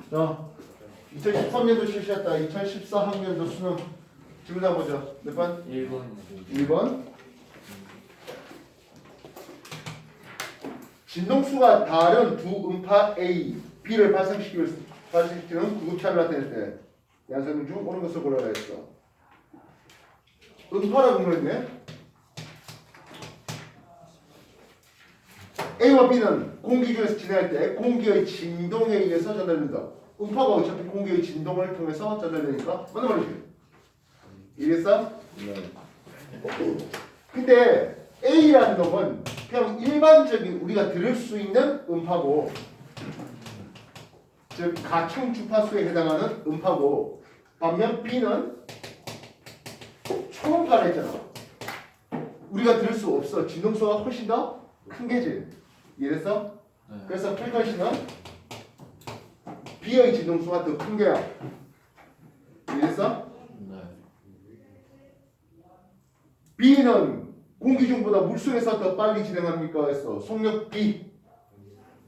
자, 2013년도 실시했다. 2014학년도 수능 질문 보죠. 몇 번? 1번 1번. 진동수가 다른 두 음파 A, B를 발생시키는 구급차를 나타낼 때 양설명 중 옳은 것을 골라라 했어. 음파라고 그랬네. A와 B는 공기 중에서 진행할 때 공기의 진동에 의해서 전달된다. 음파가 어차피 공기의 진동을 통해서 전달되니까 맞는 말이지. 이랬어? 네. 근데 A라는 놈은 그냥 일반적인 우리가 들을 수 있는 음파고, 즉 가청 주파수에 해당하는 음파고, 반면 B는 초음파를 했잖아. 우리가 들을 수 없어. 진동수가 훨씬 더 큰 게지. 이해됐어? 네. 그래서 프리퀀시는 B의 진동수가 더 큰 게야. 이해됐어? 네. B는 공기 중보다 물속에서 더 빨리 진행합니까? 했어. 속력 B.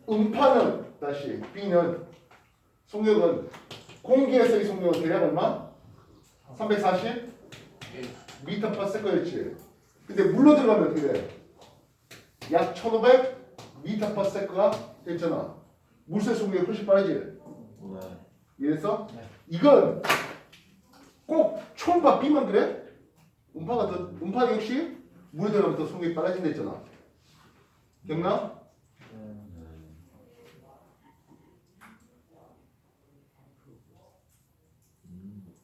음파는 다시 B는 속력은 공기에서의 속력은 대략 얼마? 340 미터 per second였지. 근데 물로 들어가면 어떻게 돼? 약 1500 미터 per second가 됐잖아. 물속 속력이 훨씬 빠르지. 네. 이해했어? 이건 꼭 초음파 B만 그래? 음파 역시 물에 들어가면 더 속력이 빨라진다 했잖아. 기억나?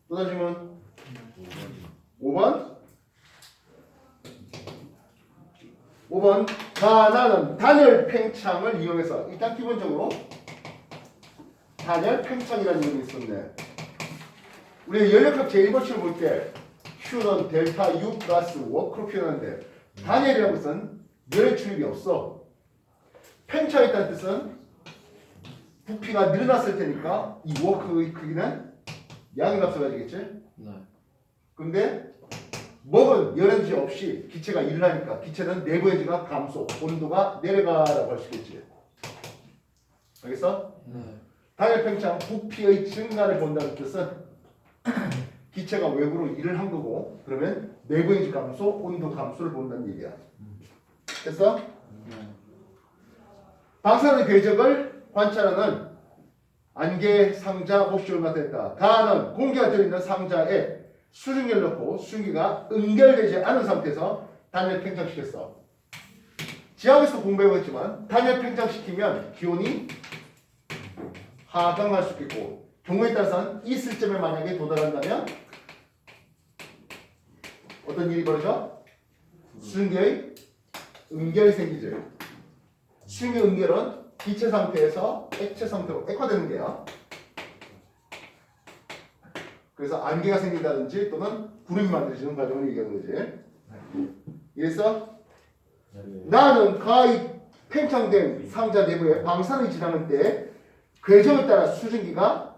또 다시 질문. 5번. 5번. 나는 단열 팽창을 이용해서 일단 기본적으로 단열 팽창이라는 이름이 있었네. 우리 연력학 제1법칙을 볼 때 Q는 델타 U 플러스 워크로 표현하는데 단열이라는 것은 열의 출입이 없어. 팽창했다는 뜻은 부피가 늘어났을 테니까 이 워크의 크기는 양의 값을 가지겠지? 네. 근데 먹은 열에너지 없이 기체가 일어나니까 기체는 내부 에너지가 감소, 온도가 내려가라고 할 수 있겠지. 알겠어? 네. 단열 팽창 부피의 증가를 본다는 뜻은 기체가 외부로 일을 한 거고, 그러면 내부 에너지 감소, 온도 감소를 본다는 얘기야. 됐어? 방사능 궤적을 관찰하는 안개 상자 옵션을 나타냈다. 가는 공기가 들어있는 상자에 수증기를 넣고 수증기가 응결되지 않은 상태에서 단열 팽창시켰어. 지하에서 공부해봤지만 단열 팽창시키면 기온이 하강할 수 있겠고, 경우에 따라서는 이 시점에 만약에 도달한다면 어떤 일이 벌어져? 수증기의 응결이 생기죠. 수증기 응결은 기체 상태에서 액체 상태로 액화되는 게야. 그래서 안개가 생긴다든지 또는 구름이 만들어지는 과정을 얘기하는 거지. 이해했어? 나는 가히 팽창된 상자 내부에 방사능이 지나갈 때 궤적에 따라 수증기가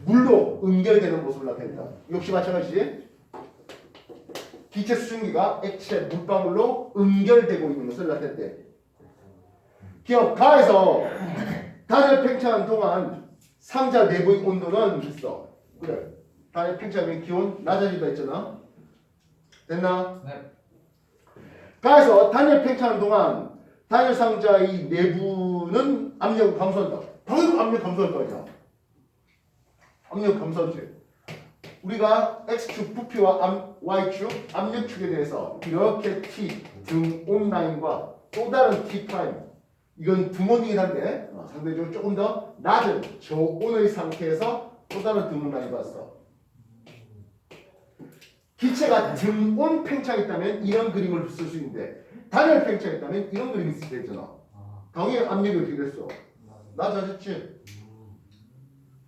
물로 응결되는 모습을 나타낸다. 역시 마찬가지지. 기체 수증기가 액체 물방울로 응결되고 있는 것을 나타낸대. 기억 가에서 단열 팽창한 동안 상자 내부의 온도는 있어. 그래. 단열 팽창하면 기온 낮아진다 했잖아. 됐나? 네. 가에서 단열 팽창한 동안 단열 상자의 내부는 압력을 감소한다. 당연히 압력 감소할 거 아니야. 압력 감소하지. 우리가 X축 부피와 Y축 압력축에 대해서 이렇게 T 등 온라인과 또 다른 T 프라임, 이건 등온이긴 한데 상대적으로 조금 더 낮은 저온의 상태에서 또 다른 등온 라인 봤어. 기체가 등온 팽창했다면 이런 그림을 쓸 수 있는데 단열 팽창했다면 이런 그림이 있을 수 있잖아. 당연히 압력이 어떻게 됐어? 낮아졌지.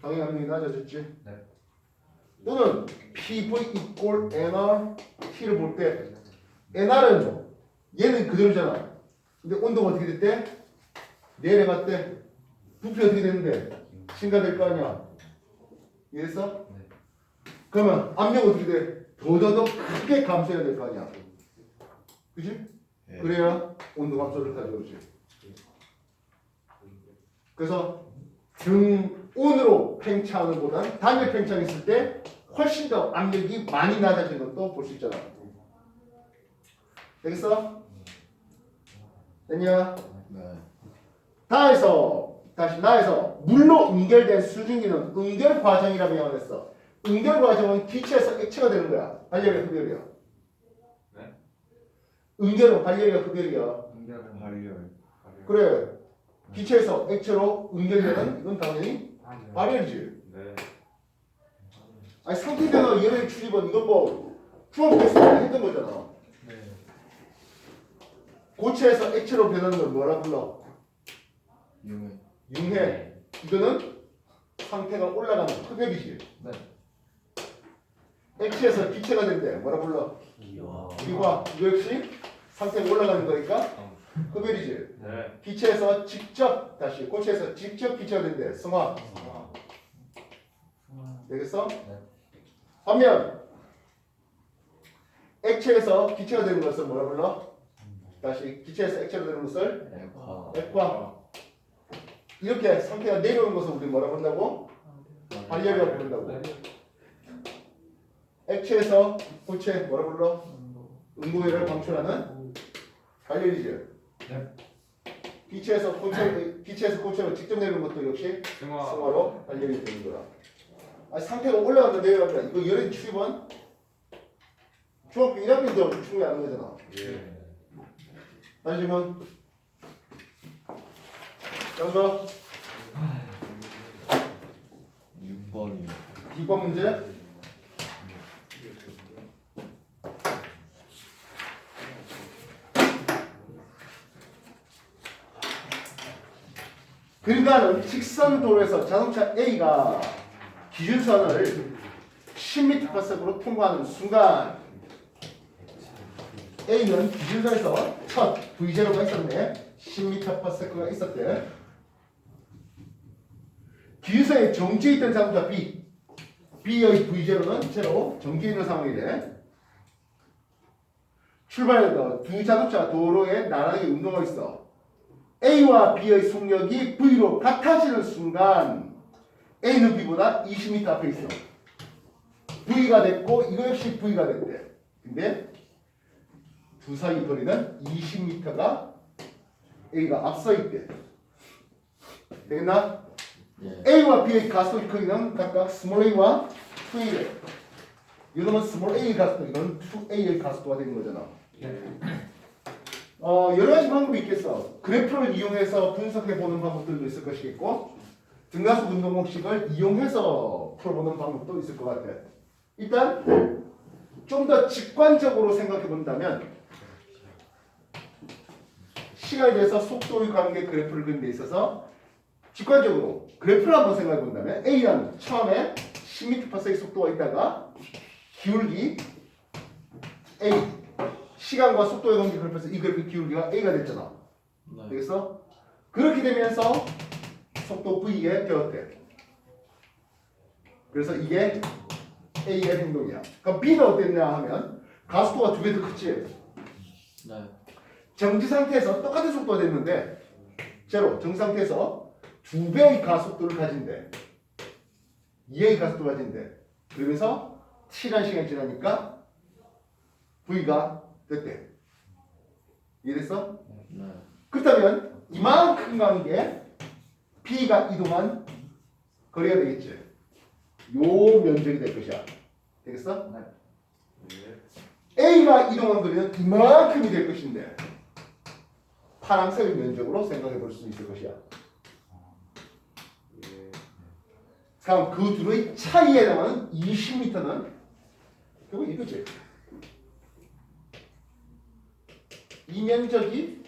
당연히 압력이 낮아졌지. 네. 또는 PV equal NR T를 볼 때 NR은 얘는 그대로잖아. 근데 온도가 어떻게 됐대? 내려갔대. 부피 어떻게 됐는데? 증가될 거 아니야. 이해했어? 네. 그러면 압력 어떻게 돼? 더더더 크게 감소해야 될 거 아니야. 그지? 네. 그래야 온도 감소를 가져오지. 그래서 등 온으로 팽창하는 것보다는 단일 팽창했을 때 훨씬 더 압력이 많이 낮아지는 것도 볼 수 있잖아. 되겠어? 됐냐? 네. 나에서 물로 응결된 수증기는 응결 과정이라고 명언했어. 응결 과정은 기체에서 액체가 되는 거야. 발열이야, 흡열이야. 네? 응결은 발열이야, 흡열이야. 응결은 발열. 그래. 기체에서 액체로 응결되는 이건 당연히 발열이지. 네. 아니 상태 변화 열의 출입은 이건 뭐 중학교에서 했던 거잖아. 네. 고체에서 액체로 변하는 걸 뭐라 불러? 융해. 융해. 이거는 상태가 올라가는 흡혈이지. 네. 액체에서 기체가 된대. 뭐라 불러? 기화. 기화. 이거 역시 상태가 올라가는 거니까 흡혈이지. 네. 기체에서 직접 다시 고체에서 직접 기체가 된대. 승화. 되겠어? 네. 반면 액체에서 기체가 되는 것을 뭐라 불러? 다시 기체에서 액체로 되는 것을 액화. 액화. 이렇게 상태가 내려오는 것을 우리 뭐라 부른다고? 발열이라고 부른다고. 액체에서 고체 뭐라 불러? 응고열을 방출하는 발열이지. 네. 기체에서 고체로 직접 내려오는 것도 역시 승화로 발열이 되는 거라. 아니, 상태가 올라간다 내려간다. 이거 열의 출입은 중학교 1학년도 충분히 아는 거잖아. 예. 다시 질문. 영서 6번이요. 2번 문제. 그러니까는 직선도로에서 자동차 A가 기준선을 10m/s로 통과하는 순간 A는 기준선에서 첫 V0가 있었네. 10m/s가 있었대. 기준선에 정지해 있던 자동차 B의 V0는 제로 정지해 있는 상황이래. 출발해서 두 자동차가 도로에 나란하게 운동하고 있어. A와 B의 속력이 V로 같아지는 순간 A는 B보다 20m 앞에 있어. V가 됐고 이거 역시 V가 됐대. 근데 두 사이 거리는 20m가 A가 앞서 있대. 되겠나? 예. A와 B의 가속의 크기는 각각 스몰 a와 2a래. 이거는 스몰 a 가속도, 이건 2a의 가속도가 되는 거잖아. 여러 가지 방법이 있겠어. 그래프를 이용해서 분석해 보는 방법들도 있을 것이겠고, 등가속 운동 공식을 이용해서 풀어보는 방법도 있을 것 같아. 일단 좀 더 직관적으로 생각해 본다면, 시간에 대해서 속도의 관계 그래프를 그리는 데 있어서 직관적으로 그래프를 한번 생각해 본다면 A는 처음에 10m/s의 속도가 있다가 기울기 A, 시간과 속도의 관계 그래프에서 이 그래프 기울기가 A가 됐잖아. 네. 되겠어? 그렇게 되면서 속도 V에 되었대. 그래서 이게 A의 행동이야. 그럼 B는 어땠냐 하면 가속도가 2배 더 컸지. 네. 정지 상태에서 똑같은 속도가 됐는데 제로 정지 상태에서 2배의 가속도를 가진대. 2의 가속도를 가진대. 그러면서 T라는 시간이 지나니까 V가 됐대. 이해됐어? 네. 그렇다면 이만큼 가는 게 B가 이동한 거리가 되겠지. 요 면적이 될 것이야. 되겠어? 예. A가 이동한 거리는 이만큼이 될 것인데 파란색의 면적으로 생각해 볼 수 있을 것이야. 예. 그럼 그 둘의 차이에 해당하는 20m는 결국 이거지. 이 면적이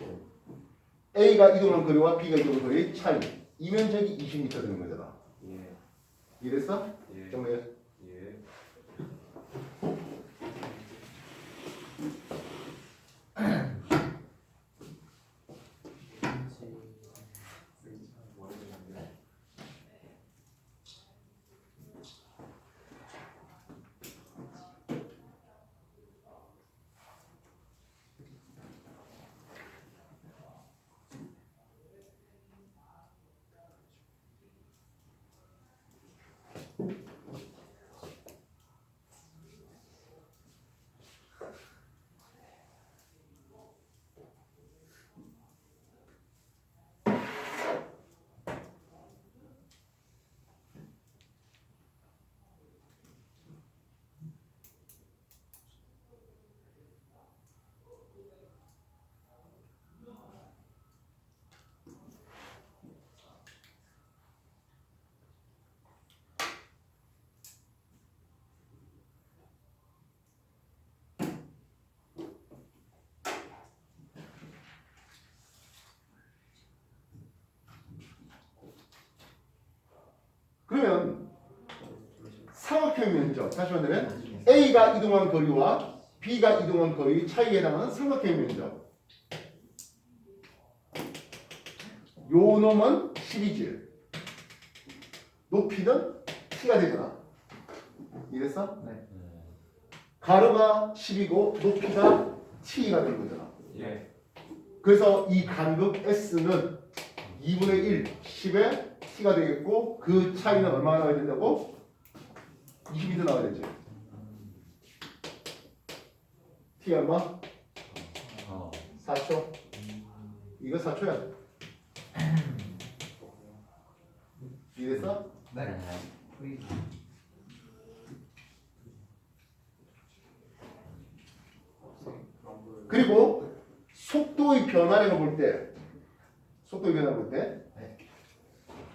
A가 이동한 거리와 B가 이동한 거리의 차이. 이 면적이 20m 되는 거잖아. 예. 이해됐어? 예. 정말 예. 그러면 삼각형 면적 다시 말하면 A가 이동한 거리와 B가 이동한 거리 차이에 해당하는 삼각형 면적. 요 놈은 10이지. 높이는 T가 되잖아. 이랬어? 네. 가로가 10이고 높이가 T가 된 거잖아. 예. 그래서 이 간극 S는 2분의 1, 10에 T가 되겠고 그 차이는 얼마나 나와야 된다고? 20m 나와야 되지. T 얼마? 4초. 이거 4초야. 이해됐어? 네. 그리고 속도의 변화를 볼 때, 속도의 변화를 볼 때,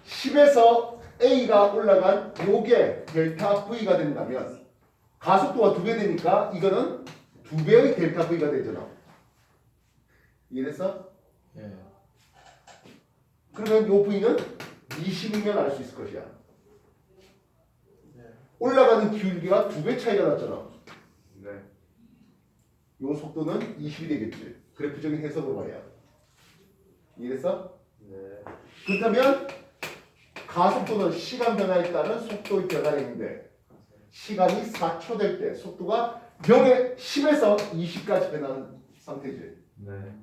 10에서 A가 올라간 요게 델타 V가 된다면 가속도가 2배 되니까 이거는 2배의 델타 V가 되잖아. 이해됐어? 예. 그러면 요 V는 20이면 알 수 있을 것이야. 올라가는 기울기가 2배 차이가 났잖아. 네. 요 속도는 20이 되겠지. 그래프적인 해석으로 말이야. 이해됐어? 네. 그렇다면 가속도는 시간 변화에 따른 속도의 변화량인데 시간이 4초 될 때 속도가 0에 10에서 20까지 변하는 상태지. 네.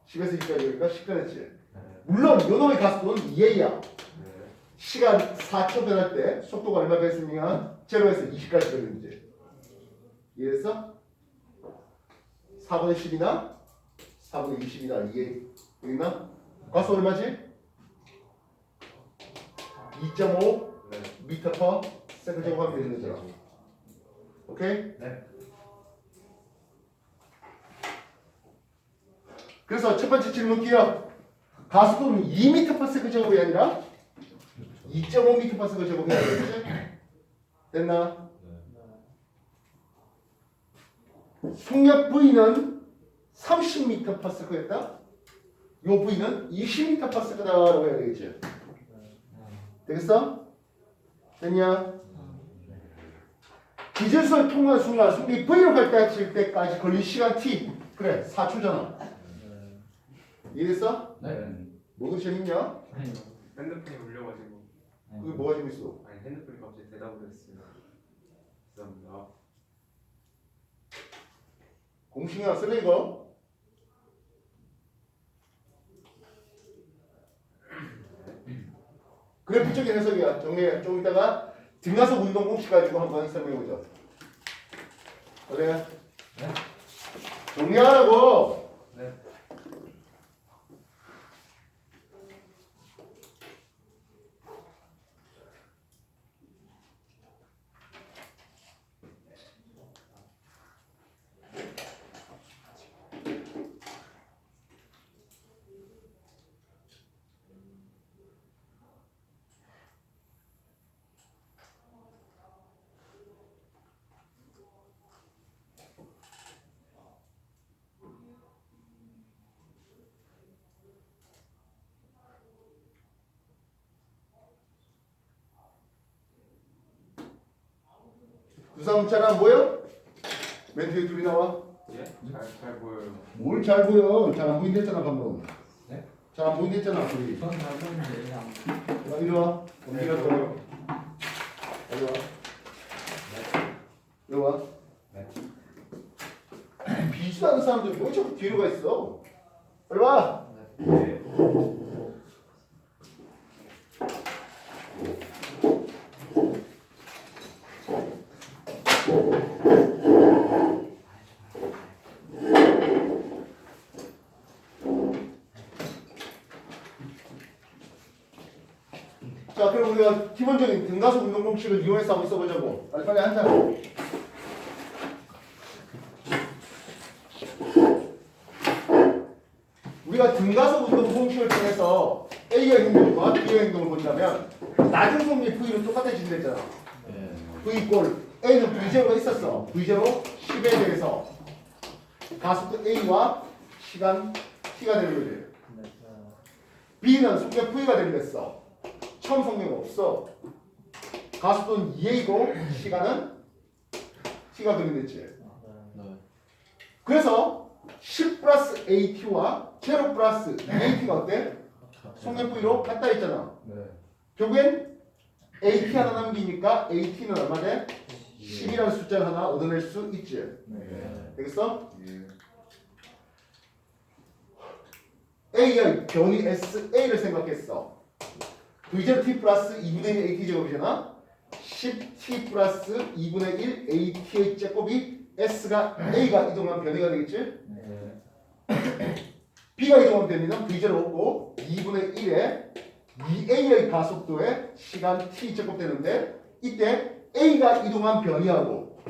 10에서 20까지 그러니까 10 변했지. 네. 물론 요놈의 가속도는 2A야. 네. 시간 4초 변할 때 속도가 얼마 변했으면 0에서 20까지 변했는지. 이해됐어? 4분의 10이나 4분의 20이나 2A 여기나 가속 얼마지? 2.5 네. 미터 퍼 세컨드 제곱하면 되는 거잖아. 오케이? 네. 그래서 첫 번째 질문 기억. 가속도는 2m per 세컨드 제곱이 아니라 2.5m per 세컨드 제곱해야 되겠지? 됐나? 속력 V는 30m per second였다? 요 V는 20m per second라고 해야 되겠지? 되겠어? 됐냐? 기준선을 통과한 순간 속력이 V로 갈 때까지 걸린 시간 T. 그래, 4초잖아. 이해됐어? 네. 뭐가 재밌냐? 핸드폰이 울려가지고. 그게 뭐가 재밌어? 아니 핸드폰이 갑자기 대답을 했어요. 죄송합니다. 공식이나 쓸래 이거? 그래프적인 해석이야. 정리해. 좀 이따가 등가속 운동 공식 가지고 한번 설명해보자. 그래? 네. 정리하라고! 네. 두삼차랑 뭐요? 맨 뒤에 둘이 나와. 예? 잘 보여요. 뭘 잘 보여? 잘 안 보인댔잖아 방금. 네? 잘 안 보인댔잖아 둘이. 전 잘 보이는데 그냥. 이리 와. 언니가 더. 보여요. 이리 와. 이리 와. 비지도 않는 사람들 왜 자꾸 뒤로 가 있어? 빨리 와. 예. 자, 그럼 우리가 기본적인 등가속 운동 공식을 이용해서 한번 써보자고. 빨리 앉아. 우리가 등가속 운동 공식을 통해서 A의 행동과 B의 행동을 본다면 낮은 속력 V는 똑같아진댔잖아. 네. V 꼴 A는 V0가 있었어. V0 10에 대해서 가속도 A와 시간 T가 되는 거지. B는 속력 V가 되는 됐어. 처음 속력 없어. 가속도는 2a고 시간은 t가 그림됐지. 네. 그래서 10 플러스 at와 0 플러스 2at가 어때? 성분부위로 같다 했잖아. 네. 결국엔 at 하나 남기니까 at는 얼마 돼? 10이라는 숫자를 하나 얻어낼 수 있지. 네. 되겠어? 예. a의 변이 sa를 생각했어. V제로 t 플러스 2분의 1 at 제곱이잖아. 10t 플러스 2분의 1 at의 제곱이 s가 a가 이동한 변이가 되겠지? 네. b가 이동한 변이는 V제로 없고 2분의 1에 2a의 가속도에 시간 t 제곱 되는데 이때 a가 이동한 변이하고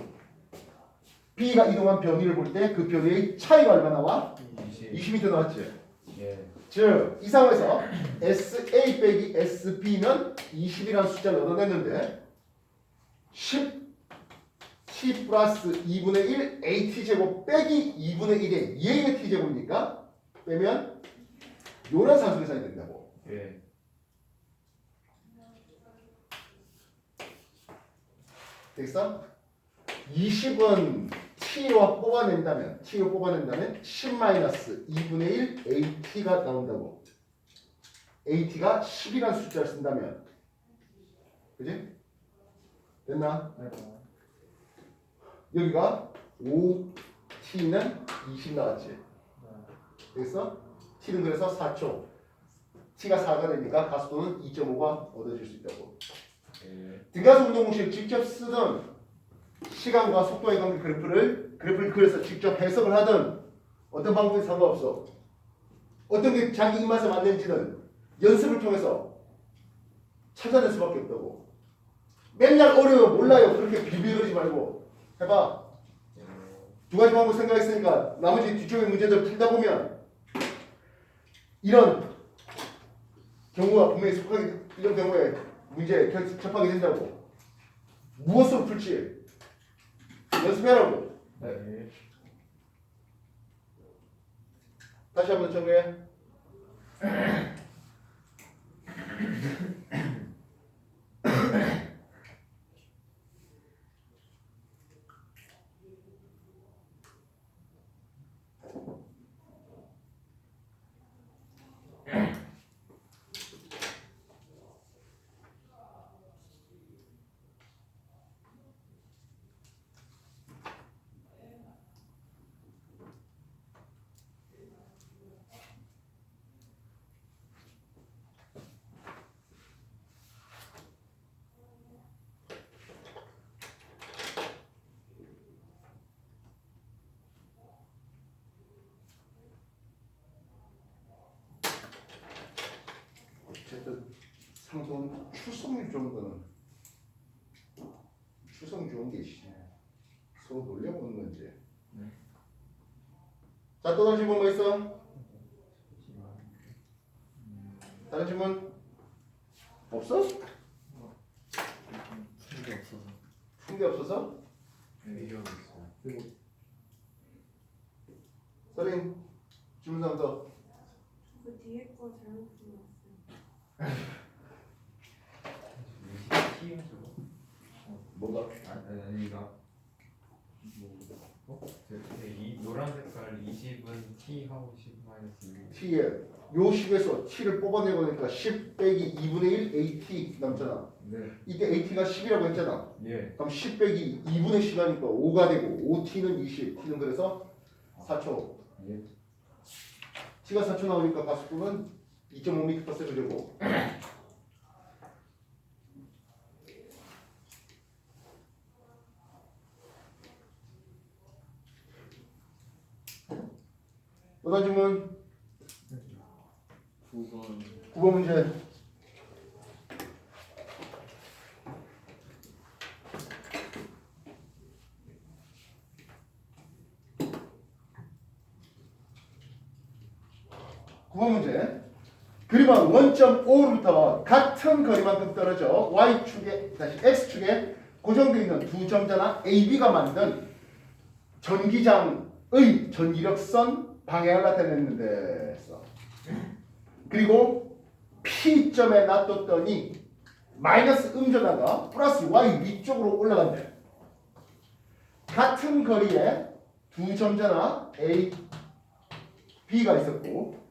b가 이동한 변이를 볼 때 그 변이의 차이가 얼마 나와? 20m 나왔지? 예. 즉 이 상황에서 SA 빼기 SB는 20이라는 숫자를 얻어냈는데 10t 플러스 2분의 1 AT 제곱 빼기 2분의 1의 2A의 T 제곱이니까 빼면 요런 산수 계산이 된다고. 예. 되겠어? 20은 T로 뽑아낸다면 10-2분의 1 AT가 나온다고. AT가 10이라는 숫자를 쓴다면 그지? 됐나? 여기가 5T는 20 나왔지. 되겠어? T는 그래서 4초. T가 4가 되니까 가속도는 2.5가 얻어질 수 있다고. 예. 등가속 운동 공식을 직접 쓰든 시간과 속도의 관계 그래프를 그려서 직접 해석을 하든 어떤 방법이 상관없어. 어떤 게 자기 입맛에 맞는지는 연습을 통해서 찾아낼 수밖에 없다고. 맨날 어려워 몰라요 그렇게 비비그러지 말고 해봐. 두 가지 방법 생각했으니까 나머지 뒤쪽의 문제들 풀다 보면 이런 경우가 분명히 속하게 이런 경우에 문제에 접하게 된다고. 무엇으로 풀지 연습해라고. 네. 다시 한번 정리해. 어쨌든 상품 추성률 정도는 추성 좋은 게 서로 놀려보는 건지. 자, 또 다른 질문 뭐 있어? 다른 질문 없어? 풀게 없어서. 푼 게 없어서? 얘기하고 있어요. 서린 질문 하나 더. 그 뒤에 거 잘못 들어왔어요. 20T요 저거? 뭐가? 아니 이거 이 노란 색깔 20은 T 하고 10 마이너스 1. T에 요 식에서 T를 뽑아내고 나니까 10 빼기 2분의 1 AT 남잖아. 네. 이때 AT가 10이라고 했잖아. 예. 그럼 10 빼기 2분의 10하니까 5가 되고 5T는 20, T는 그래서 4초. 예. T가 4초 나오니까 가속도는 2.5m/s 되고. 또 다른 질문 9번 9번 문제. 그림은 원점 O로부터 같은 거리만큼 떨어져 Y축에 다시 X축에 고정되어 있는 두 점자나 AB가 만든 전기장의 전기력선 방향을 나타냈는데 그리고 P점에 놔뒀더니 마이너스 음전하가 플러스 y 위쪽으로 올라간대. 같은 거리에 두 전자나 A, B가 있었고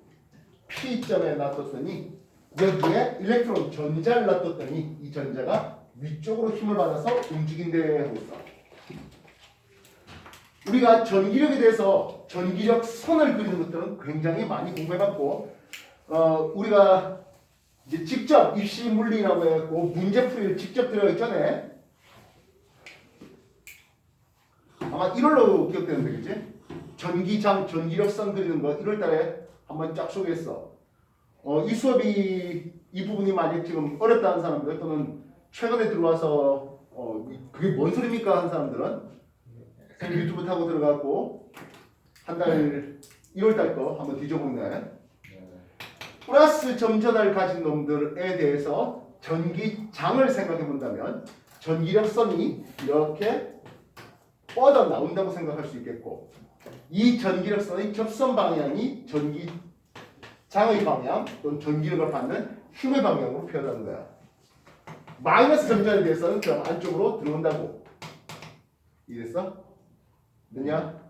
P점에 놔뒀더니 여기에 일렉트론 전자를 놔뒀더니 이 전자가 위쪽으로 힘을 받아서 움직인대 하고 있어. 우리가 전기력에 대해서 전기력 선을 그리는 것들은 굉장히 많이 공부해봤고 우리가 이제 직접 입시 물리라고 해갖고 문제풀이를 직접 들어가기 전에 아마 1월로 기억되는데 그치? 전기장, 전기력선 그리는 거 1월달에 한번 쫙 소개했어. 이 수업이 이 부분이 많이 지금 어렵다는 사람들 또는 최근에 들어와서 그게 뭔 소리입니까 하는 사람들은 유튜브 타고 들어가고 한 달 1월달 거 한번 뒤져보네. 플러스 점전을 가진 놈들에 대해서 전기장을 생각해 본다면 전기력선이 이렇게 뻗어 나온다고 생각할 수 있겠고 이 전기력선의 접선 방향이 전기장의 방향 또는 전기력을 받는 힘의 방향으로 표현하는 거야. 마이너스 점전에 대해서는 저 안쪽으로 들어온다고. 이해됐어? 됐냐?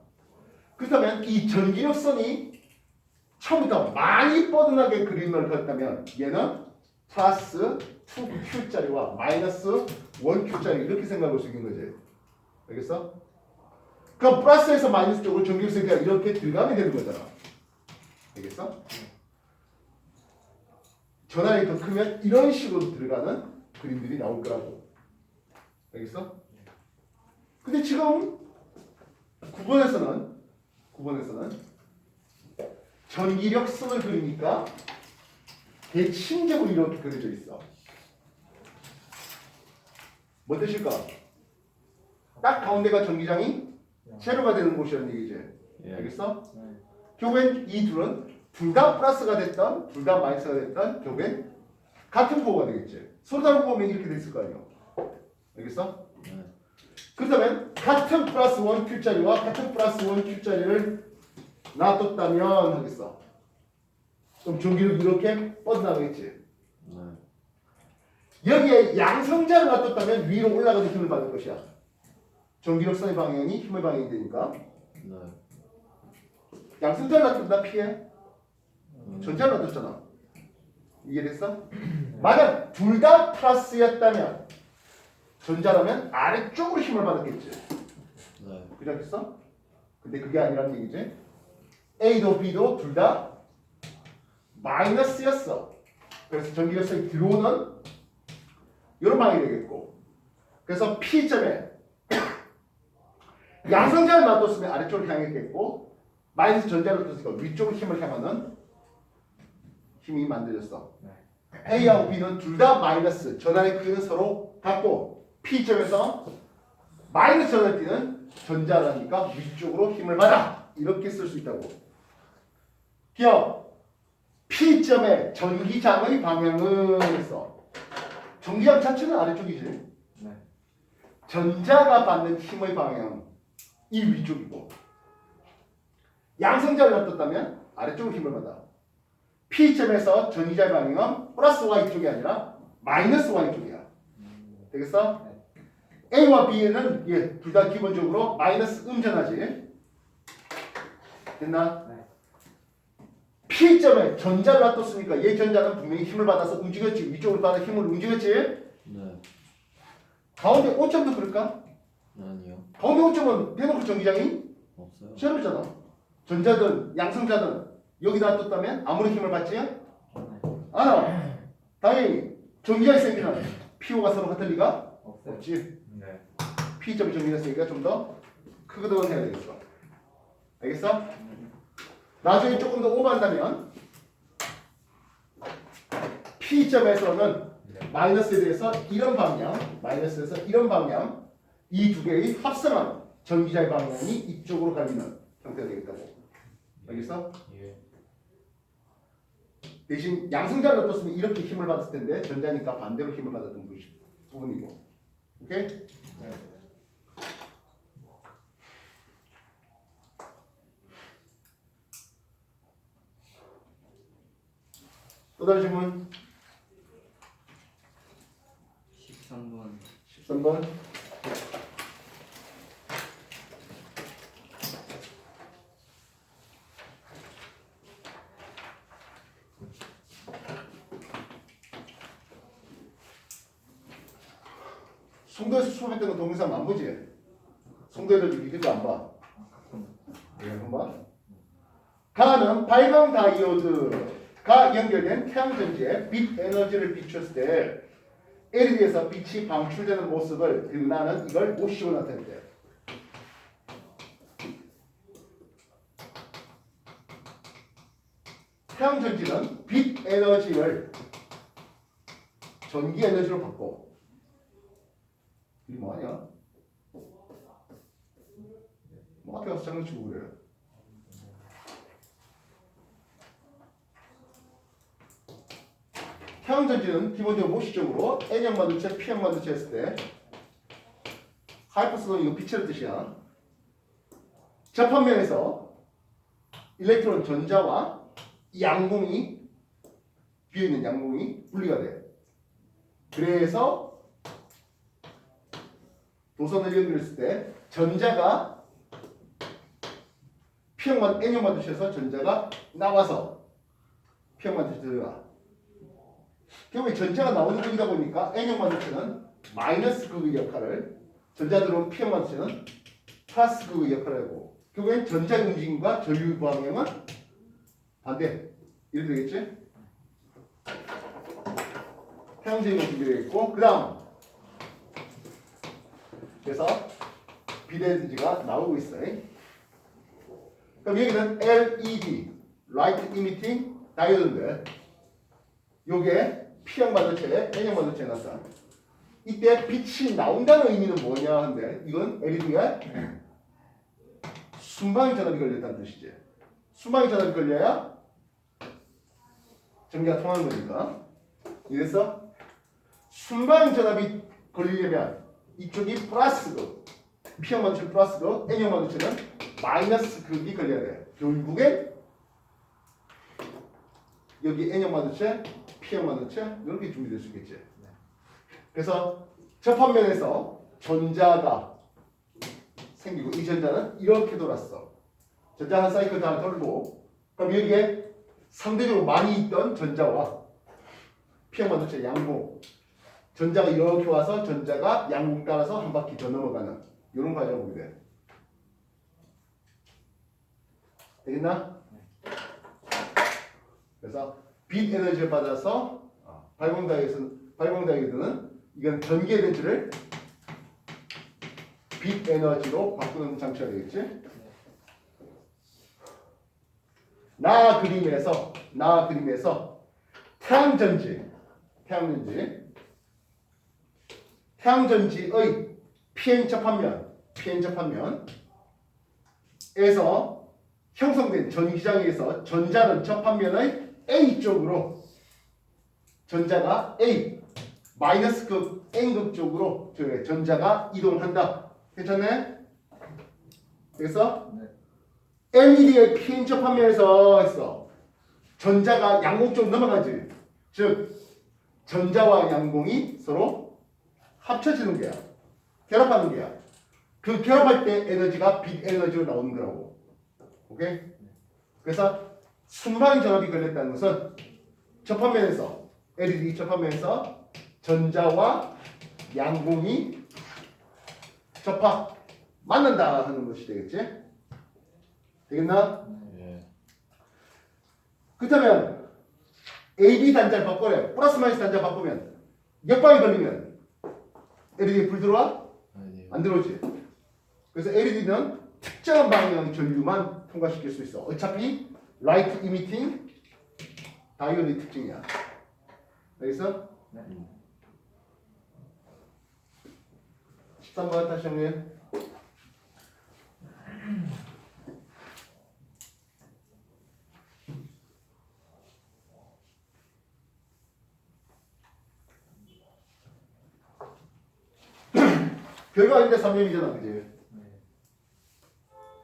그렇다면 이 전기력선이 처음부터 많이 뻗어나게 그림을 그렸다면 얘는 플러스 2Q짜리와 마이너스 1Q짜리 이렇게 생각할 수 있는 거지. 알겠어? 그럼 플러스에서 마이너스 쪽으로 전기력선이 이렇게 들어가면 되는 거잖아. 알겠어? 전압이 더 크면 이런 식으로 들어가는 그림들이 나올 거라고. 알겠어? 근데 지금 9번에서는 전기력선을 그리니까 대칭적으로 이렇게 그려져 있어. 뭐 뜻일까? 딱 가운데가 전기장이 제로가 되는 곳이라는 얘기지. 알겠어? 결국엔 이 둘은 둘 다 플러스가 됐던 둘 다 마이너스가 됐던 결국엔 같은 부호가 되겠지. 서로 다른 부호면 이렇게 됐을 거 아니야. 알겠어? 그렇다면 같은 플러스 1Q짜리와 같은 플러스 1Q짜리를 놔뒀다면 하겠어. 그럼 전기력이 이렇게 뻗어나가겠지. 여기에 양성자를 놔뒀다면 위로 올라가는 힘을 받을 것이야. 전기력선의 방향이 힘의 방향이 되니까. 양성자를 놔뒀다 피해. 전자를 놔뒀잖아. 이해됐어? 만약 둘 다 플러스였다면 전자라면 아래쪽으로 힘을 받았겠지. 그렇겠어? 근데 그게 아니라는 얘기지. A도 B도 둘 다 마이너스였어. 그래서 전기력선이 들어오는 이런 방향이 되겠고. 그래서 P점에 양성자를 놔뒀으면 아래쪽으로 향했겠고 마이너스 전자를 놔뒀으니까 위쪽으로 힘을 향하는 힘이 만들어졌어. A하고 B는 둘 다 마이너스. 전환의 크기는 서로 같고 P점에서 마이너스 전환을 띠는 전자라니까 위쪽으로 힘을 받아. 이렇게 쓸 수 있다고. 기억. P점의 전기장의 방향은 했어. 전기장 자체는 아래쪽이지. 전자가 받는 힘의 방향 이 위쪽이고 양성자를 놔뒀다면 아래쪽으로 힘을 받아. P점에서 전기자의 방향은 플러스 Y쪽이 아니라 마이너스 Y쪽이야. 되겠어? A와 B는 둘 다 기본적으로 마이너스 음전하지. 됐나? P점에 전자를 놔뒀으니까 얘 전자는 분명히 힘을 받아서 움직였지. 위쪽으로 받아 힘을 움직였지. 가운데 5점도 그럴까? 아니요. 가운데 5점은 대놓고 전기장이 없어요. 제로잖아. 전자든 양성자든 여기다 놔뒀다면 아무리 힘을 받지 않아. 당연히 전기장이 생기는 P호가 서로 같을 리가 없지. P점이 전기가 있으니까 좀 더 크거든 해야 되겠어. 알겠어? 나중에 조금 더 오버한다면 P점에서는 마이너스에 대해서 이런 방향, 마이너스에서 이런 방향 이 두 개의 합성한 전기자의 방향이 이쪽으로 갈리는 형태가 되겠다고. 알겠어? 대신 양성자를 놔뒀으면 이렇게 힘을 받았을 텐데 전자니까 반대로 힘을 받았던 부분이고. 오케이? 또 다른 질문? 13번. 13번. 송도에서 수업했던 거 동영상 안 보지? 송도 애들 이것도 안 봐. 안 봐? 가는 발광 다이오드가 연결된 태양전지에 빛 에너지를 비추었을 때 LED에서 빛이 방출되는 모습을 나는 이걸 모시고 나타냈대. 태양전지는 빛 에너지를 전기 에너지로 바꿔. 이게 뭐하냐? 뭐 앞에 가서 장난치고 그래. 태양전지는 기본적으로 모시적으로 N형 반도체, P형 반도체 했을 때 하이퍼스는 이거 빛이라는 뜻이야. 접합면에서 일렉트론 전자와 양공이 비어있는 양공이 분리가 돼. 그래서 도선을 연결했을 때 전자가 P형 N형 반도체에서 전자가 나와서 P형 반도체 들어가. 결국에 전자가 나오는 쪽이다 보니까 N형 반도체는 마이너스 극의 역할을, 전자 들어온 P형 반도체는 플러스 극의 역할을 하고, 결국엔 전자의 움직임과 전류 방향은 반대. 이렇게 되겠지? 태양적인 준비되어 있고, 그 다음 그래서 비대지가 나오고 있어요. 그럼 여기는 LED, Light Emitting Diode인데 요게 P형 반도체에 N형 반도체에 났다. 이때 빛이 나온다는 의미는 뭐냐 하는데 이건 LED에 순방위 전압이 걸렸다는 뜻이지. 순방위 전압이 걸려야 전기가 통하는 거니까. 이래서 순방위 전압이 걸리려면 이쪽이 플러스극, P형 반도체 플러스극, N형 반도체는 마이너스 극이 걸려야 돼. 결국에 여기 N형 반도체, P형 반도체 이렇게 준비될 수 있겠지. 그래서 접합면에서 전자가 생기고 이 전자는 이렇게 돌았어. 전자 한 사이클 다 돌고 그럼 여기에 상대적으로 많이 있던 전자와 P형 반도체 양봉 전자가 이렇게 와서 전자가 양봉 따라서 한 바퀴 더 넘어가는 이런 과정을 보게 돼. 되겠나? 그래서 빛 에너지를 받아서 발광 다이오드는 이건 전기 에너지를 빛 에너지로 바꾸는 장치가 되겠지? 나 그림에서 태양전지의 PN 접합면에서 형성된 전기장에서 전자는 접합면의 A쪽으로 전자가 A 마이너스 극 N극 쪽으로 전자가 이동한다. 괜찮네? 그래서 LED의 PN 접합면에서 했어. 전자가 양공 쪽으로 넘어가지. 즉 전자와 양공이 서로 합쳐지는 거야. 결합하는 거야. 그 결합할 때 에너지가 빛 에너지로 나오는 거라고. 오케이? 그래서 순방위 전압이 걸렸다는 것은 접합면에서 LED 접합면에서 전자와 양공이 접합 맞는다 하는 것이 되겠지? 되겠나? 예. 그렇다면 AB 단자를 바꿔래. 플러스 마이너스 단자 바꾸면 역방이 걸리면 LED에 불 들어와? 아니요. 안 들어오지. 그래서 LED는 특정한 방향 전류만 통과시킬 수 있어. 어차피 라이트 이미팅 다이오드의 특징이야. 알겠어? 네. 13번 다시 정리해. 별거 아닌데 3년이잖아, 그지?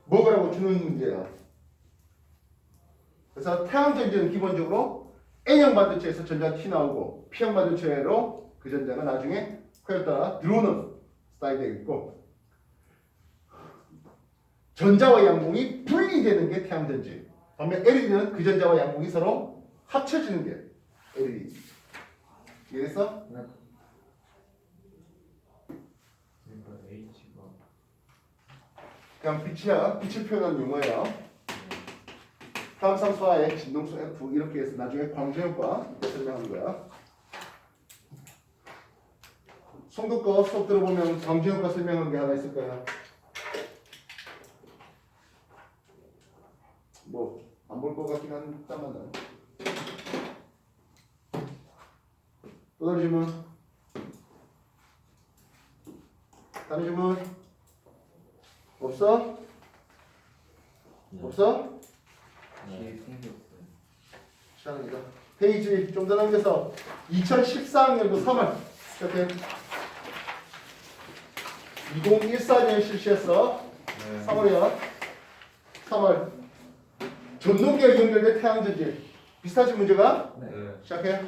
먹으라고 주는 문제야. 그래서 태양전지는 기본적으로 N형 반도체에서 전자 T 나오고 P형 반도체로 그 전자가 나중에 그에 따라 들어오는 스타일이 되겠고 전자와 양봉이 분리되는 게 태양전지. 반면 LED는 그 전자와 양봉이 서로 합쳐지는 게 LED. 이해됐어? 그러니까 H가 그냥 빛을 표현하는 용어예요. 다음 상수하에 진동수 F 이렇게 해서 나중에 광전효과 설명하는 거야. 송도 거 수업 들어보면 광전효과 설명한 게 하나 있을 거야. 뭐 안 볼 것 같긴 한다만 또 다른 질문? 다른 질문? 없어? 없어? 뒤에 생겼어요. 시작합니다. 페이지 좀 더 넘겨서 2014학년도 3월 이렇게 2014년 실시했어. 네. 3월이야. 3월 전동기와 연결된 태양전지 비슷하지 문제가? 네. 시작해.